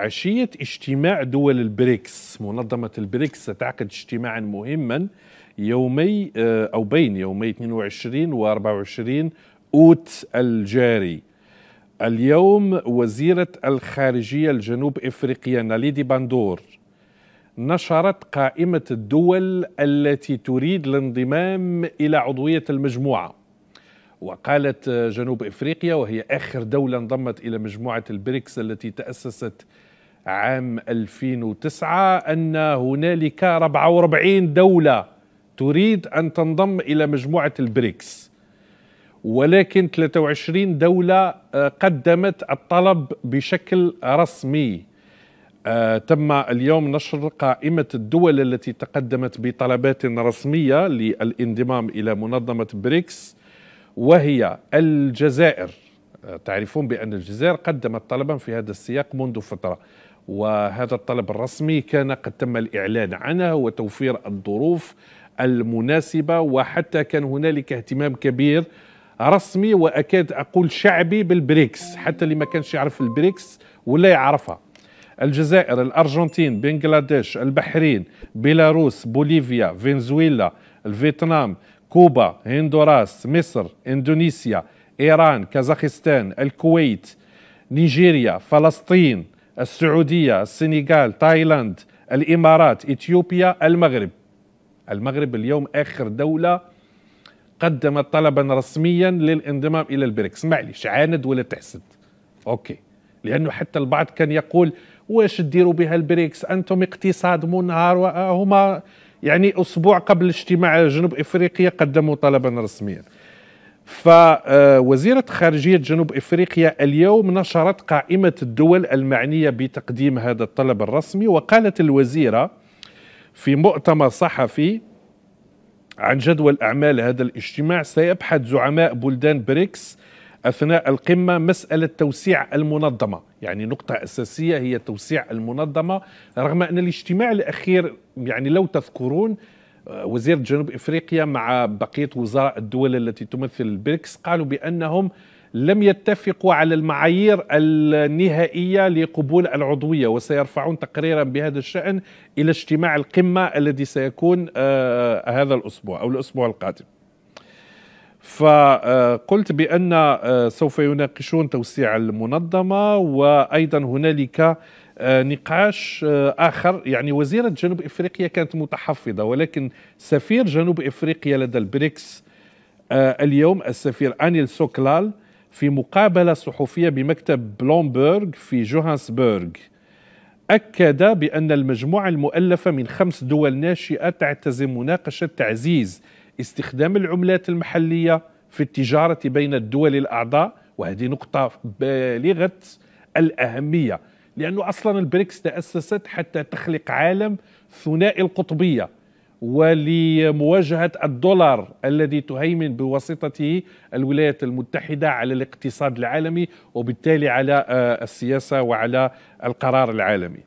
عشية اجتماع دول البريكس. منظمة البريكس ستعقد اجتماعا مهما يومي أو بين يومي 22 و 24 أوت الجاري. اليوم وزيرة الخارجية الجنوب إفريقية ناليدي باندور نشرت قائمة الدول التي تريد الانضمام إلى عضوية المجموعة، وقالت جنوب إفريقيا وهي آخر دولة انضمت إلى مجموعة البريكس التي تأسست عام 2009 أن هنالك 44 دولة تريد أن تنضم إلى مجموعة البريكس، ولكن 23 دولة قدمت الطلب بشكل رسمي. تم اليوم نشر قائمة الدول التي تقدمت بطلبات رسمية للانضمام إلى منظمة بريكس، وهي الجزائر. تعرفون بأن الجزائر قدمت طلبا في هذا السياق منذ فترة، وهذا الطلب الرسمي كان قد تم الإعلان عنه وتوفير الظروف المناسبة، وحتى كان هنالك اهتمام كبير رسمي وأكاد أقول شعبي بالبريكس، حتى اللي ما كانش يعرف البريكس ولا يعرفها. الجزائر، الأرجنتين، بنغلاديش، البحرين، بيلاروس، بوليفيا، فنزويلا، الفيتنام، كوبا، هندوراس، مصر، إندونيسيا، إيران، كازاخستان، الكويت، نيجيريا، فلسطين، السعودية، السنغال، تايلاند، الإمارات، إثيوبيا، المغرب. المغرب اليوم آخر دولة قدمت طلبا رسميا للانضمام إلى البريكس. معليش عاند ولا تحسد، أوكي، لأنه حتى البعض كان يقول واش تديروا بها البريكس، أنتم اقتصاد منهار. وهما يعني أسبوع قبل اجتماع جنوب إفريقيا قدموا طلبا رسميا. فوزيرة خارجية جنوب إفريقيا اليوم نشرت قائمة الدول المعنية بتقديم هذا الطلب الرسمي، وقالت الوزيرة في مؤتمر صحفي عن جدول أعمال هذا الاجتماع: سيبحث زعماء بلدان بريكس أثناء القمة مسألة توسيع المنظمة. يعني نقطة أساسية هي توسيع المنظمة، رغم أن الاجتماع الأخير يعني لو تذكرون وزير جنوب إفريقيا مع بقية وزراء الدول التي تمثل البريكس قالوا بأنهم لم يتفقوا على المعايير النهائية لقبول العضوية، وسيرفعون تقريرا بهذا الشأن إلى اجتماع القمة الذي سيكون هذا الأسبوع أو الأسبوع القادم. فقلت بأن سوف يناقشون توسيع المنظمة، وأيضا هنالك نقاش آخر. يعني وزيرة جنوب إفريقيا كانت متحفظة، ولكن سفير جنوب إفريقيا لدى البريكس اليوم السفير أنيل سوكلال في مقابلة صحفية بمكتب بلومبرغ في جوهانسبرغ أكد بأن المجموعة المؤلفة من 5 دول ناشئة تعتزم مناقشة تعزيز استخدام العملات المحلية في التجارة بين الدول الأعضاء، وهذه نقطة بالغة الأهمية، لأنه أصلا البريكس تأسست حتى تخلق عالم ثنائي القطبية ولمواجهة الدولار الذي تهيمن بواسطته الولايات المتحدة على الاقتصاد العالمي، وبالتالي على السياسة وعلى القرار العالمي.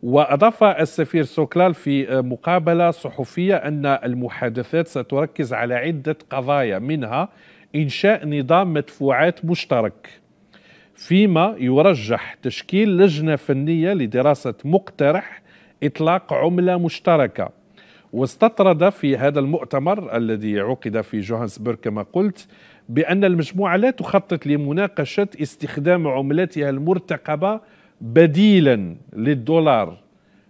وأضاف السفير سوكلال في مقابلة صحفية أن المحادثات ستركز على عدة قضايا، منها إنشاء نظام مدفوعات مشترك، فيما يرجح تشكيل لجنة فنية لدراسة مقترح إطلاق عملة مشتركة. واستطرد في هذا المؤتمر الذي عقد في جوهانسبرغ كما قلت بأن المجموعة لا تخطط لمناقشة استخدام عملتها المرتقبة بديلا للدولار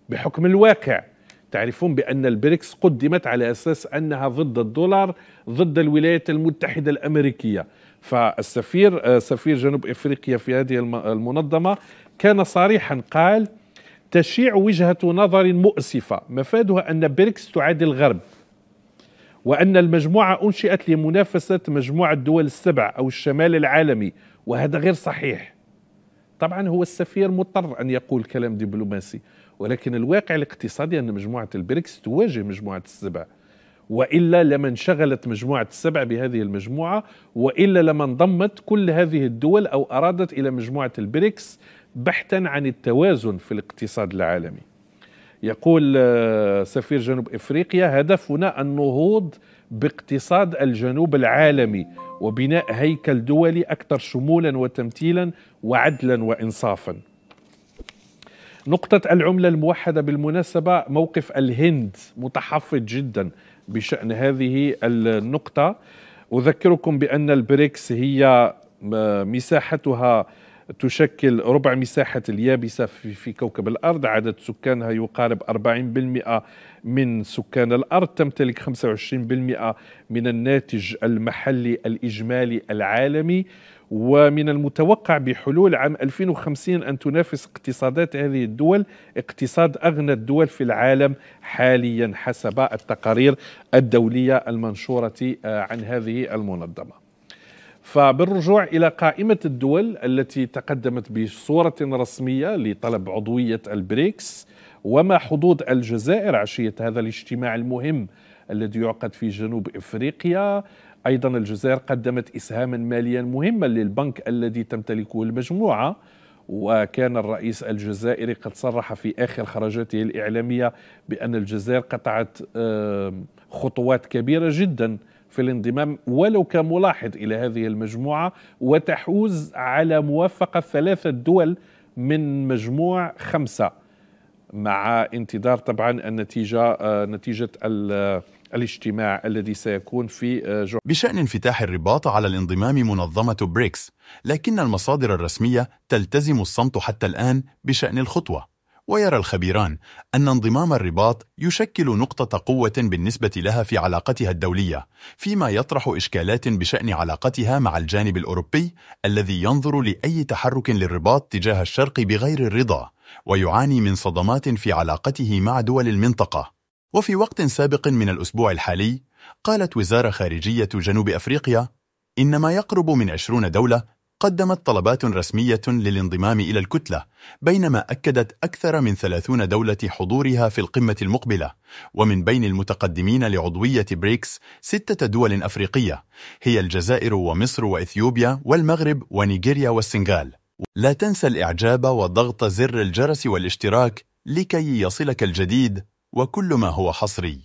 بحكم الواقع. تعرفون بأن البريكس قدمت على أساس أنها ضد الدولار، ضد الولايات المتحدة الأمريكية. فالسفير سفير جنوب إفريقيا في هذه المنظمة كان صريحا، قال: تشيع وجهة نظر مؤسفة مفادها أن بريكس تعادي الغرب، وأن المجموعة أنشئت لمنافسة مجموعة الدول السبع أو الشمال العالمي، وهذا غير صحيح. طبعا هو السفير مضطر أن يقول كلام دبلوماسي، ولكن الواقع الاقتصادي أن مجموعة البريكس تواجه مجموعة السبع، وإلا لما انشغلت مجموعة السبع بهذه المجموعة، وإلا لما انضمت كل هذه الدول أو أرادت إلى مجموعة البريكس بحثا عن التوازن في الاقتصاد العالمي. يقول سفير جنوب إفريقيا: هدفنا النهوض باقتصاد الجنوب العالمي وبناء هيكل دولي أكثر شمولا وتمثيلا وعدلا وإنصافا. نقطة العملة الموحدة بالمناسبة، موقف الهند متحفظ جدا بشأن هذه النقطة. أذكركم بأن البريكس هي مساحتها تشكل ربع مساحة اليابسة في كوكب الأرض، عدد سكانها يقارب 40% من سكان الأرض، تمتلك 25% من الناتج المحلي الإجمالي العالمي، ومن المتوقع بحلول عام 2050 أن تنافس اقتصادات هذه الدول اقتصاد أغنى الدول في العالم حاليا حسب التقارير الدولية المنشورة عن هذه المنظمة. فبالرجوع إلى قائمة الدول التي تقدمت بصورة رسمية لطلب عضوية البريكس، وما حظوظ الجزائر عشية هذا الاجتماع المهم الذي يعقد في جنوب إفريقيا. أيضا الجزائر قدمت إسهاما ماليا مهما للبنك الذي تمتلكه المجموعة، وكان الرئيس الجزائري قد صرح في آخر خرجاته الإعلامية بأن الجزائر قطعت خطوات كبيرة جدا في الانضمام ولو كملاحظ إلى هذه المجموعة، وتحوز على موافقة 3 دول من مجموع 5 مع انتظار طبعا نتيجة الاجتماع الذي سيكون في بشأن انفتاح الرباط على الانضمام منظمة بريكس، لكن المصادر الرسمية تلتزم الصمت حتى الآن بشأن الخطوة. ويرى الخبيران أن انضمام الرباط يشكل نقطة قوة بالنسبة لها في علاقتها الدولية، فيما يطرح إشكالات بشأن علاقتها مع الجانب الأوروبي الذي ينظر لأي تحرك للرباط تجاه الشرق بغير الرضا، ويعاني من صدمات في علاقته مع دول المنطقة. وفي وقت سابق من الأسبوع الحالي، قالت وزارة خارجية جنوب أفريقيا إن ما يقرب من 20 دولة قدمت طلبات رسمية للانضمام إلى الكتلة، بينما أكدت أكثر من 30 دولة حضورها في القمة المقبلة. ومن بين المتقدمين لعضوية بريكس 6 دول أفريقية هي الجزائر ومصر وإثيوبيا والمغرب ونيجيريا والسنغال. لا تنسى الإعجاب وضغط زر الجرس والاشتراك لكي يصلك الجديد وكل ما هو حصري.